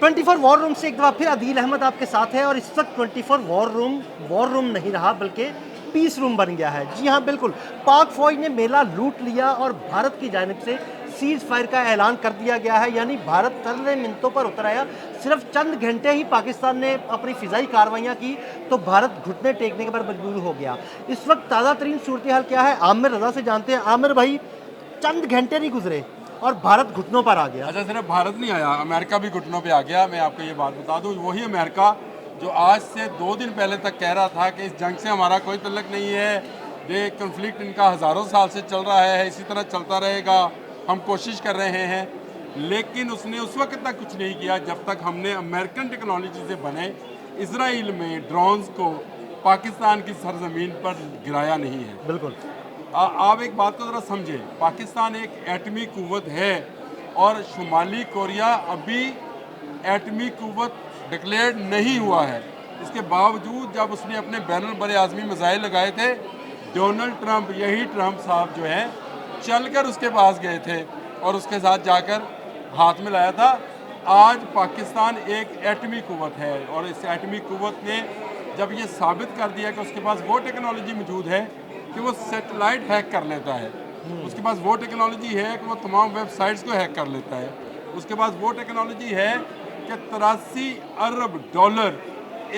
24 war room से एक दफ़ा फिर अदील अहमद आपके साथ है और इस वक्त 24 वॉर रूम नहीं रहा बल्कि पीस रूम बन गया है। जी हाँ बिल्कुल, पाक फौज ने मेला लूट लिया और भारत की जानिब से सीज़ फायर का ऐलान कर दिया गया है, यानी भारत तरले मिनटों पर उतर आया। सिर्फ चंद घंटे ही पाकिस्तान ने अपनी फ़िज़ाई कार्रवाइयाँ की तो भारत घुटने टेकने के पर मजबूर हो गया। इस वक्त ताज़ा तरीन सूरत हाल क्या है, आमिर रज़ा से जानते हैं। आमिर भाई, चंद घंटे नहीं गुजरे और भारत घुटनों पर आ गया। अच्छा, सिर्फ भारत नहीं आया, अमेरिका भी घुटनों पे आ गया। मैं आपको ये बात बता दूं, वही अमेरिका जो आज से 2 दिन पहले तक कह रहा था कि इस जंग से हमारा कोई तल्लक नहीं है, ये कन्फ्लिक्ट इनका हज़ारों साल से चल रहा है, इसी तरह चलता रहेगा, हम कोशिश कर रहे हैं। लेकिन उसने उस वक्त तक कुछ नहीं किया जब तक हमने अमेरिकन टेक्नोलॉजी से बने इसराइल में ड्रोन्स को पाकिस्तान की सरजमीन पर गिराया नहीं है। बिल्कुल। आप एक बात को ज़रा समझें, पाकिस्तान एक एटमी कुव्वत है और शुमाली कोरिया अभी एटमी कुव्वत डिक्लेयर नहीं हुआ है। इसके बावजूद जब उसने अपने बैनुल बर आज़मी मिसाइल लगाए थे, डोनाल्ड ट्रंप, यही ट्रंप साहब जो हैं, चलकर उसके पास गए थे और उसके साथ जाकर हाथ में लाया था। आज पाकिस्तान एक एटमी कुव्वत है और इस एटमी कुव्वत ने जब ये साबित कर दिया कि उसके पास वो टेक्नोलॉजी मौजूद है कि वो सैटेलाइट हैक कर लेता है, उसके पास वो टेक्नोलॉजी है कि वो तमाम वेबसाइट्स को हैक कर लेता है, उसके पास वो टेक्नोलॉजी है कि 83 अरब डॉलर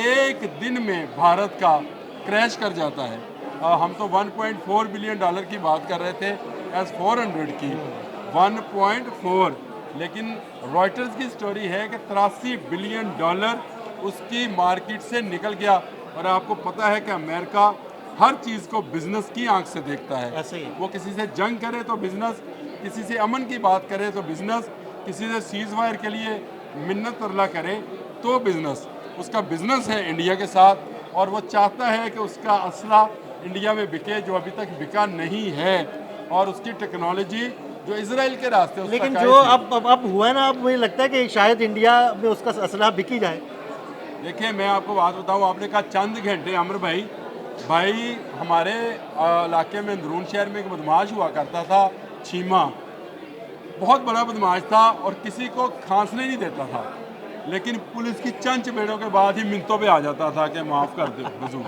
एक दिन में भारत का क्रैश कर जाता है। हम तो 1.4 बिलियन डॉलर की बात कर रहे थे एस 400 की, 1.4, लेकिन रॉयटर्स की स्टोरी है कि 83 बिलियन डॉलर उसकी मार्केट से निकल गया। और आपको पता है कि अमेरिका हर चीज़ को बिजनेस की आंख से देखता है। ऐसे ही वो किसी से जंग करे तो बिजनेस, किसी से अमन की बात करे तो बिजनेस, किसी से सीज फायर के लिए मिन्नत तरला करे तो बिजनेस। उसका बिजनेस है इंडिया के साथ और वो चाहता है कि उसका असला इंडिया में बिके जो अभी तक बिका नहीं है, और उसकी टेक्नोलॉजी जो इसराइल के रास्ते। लेकिन जो अब हुआ है ना, अब मुझे लगता है कि शायद इंडिया में उसका असला बिकी जाए। देखिए, मैं आपको बात बताऊं, आपने कहा चंद घंटे। अमर भाई हमारे इलाके में अंदरून शहर में एक बदमाश हुआ करता था, चीमा, बहुत बड़ा बदमाश था और किसी को खांसने नहीं देता था, लेकिन पुलिस की चंद चपेड़ों के बाद ही मिनटों पे आ जाता था कि माफ़ कर दो हुजूर।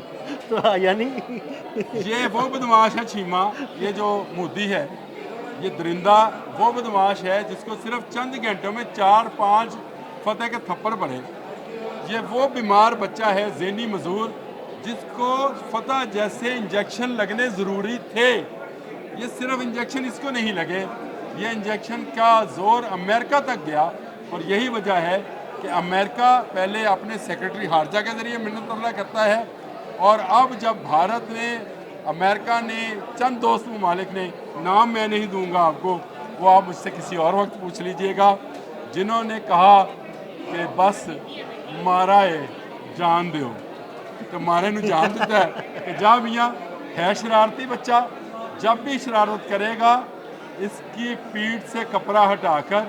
तो यानी ये वो बदमाश है चीमा, ये जो मोदी है, ये दरिंदा वो बदमाश है जिसको सिर्फ चंद घंटों में 4-5 फतेह के थप्पड़ पड़े। ये वो बीमार बच्चा है, ज़हनी मजूर, जिसको फतह जैसे इंजेक्शन लगने ज़रूरी थे। ये सिर्फ इंजेक्शन इसको नहीं लगे, ये इंजेक्शन का ज़ोर अमेरिका तक गया। और यही वजह है कि अमेरिका पहले अपने सेक्रेटरी हार्जा के ज़रिए मिन्नत तरला करता है, और अब जब भारत ने, अमेरिका ने, चंद दोस्त ममालिक ने, नाम मैं नहीं दूंगा आपको, वो आप मुझसे किसी और वक्त पूछ लीजिएगा, जिन्होंने कहा कि बस माराए जान दो, तो मारे नू जान देता है कि जा मियाँ है शरारती बच्चा, जब भी शरारत करेगा इसकी पीठ से कपड़ा हटाकर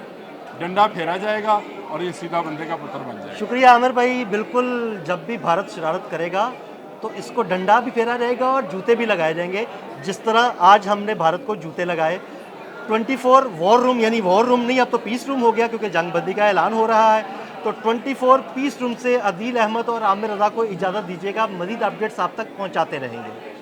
डंडा फेरा जाएगा और ये सीधा बंदे का पुत्र बन जाएगा। शुक्रिया आमिर भाई। बिल्कुल, जब भी भारत शरारत करेगा तो इसको डंडा भी फेरा जाएगा और जूते भी लगाए जाएंगे, जिस तरह आज हमने भारत को जूते लगाए। 24 वॉर रूम, यानी वॉर रूम नहीं, अब तो पीस रूम हो गया क्योंकि जंगबंदी का ऐलान हो रहा है। तो 24 पीस रूम से अदील अहमद और आमिर रज़ा को इजाज़त दीजिएगा। मज़ीद अपडेट्स आप तक पहुँचाते रहेंगे।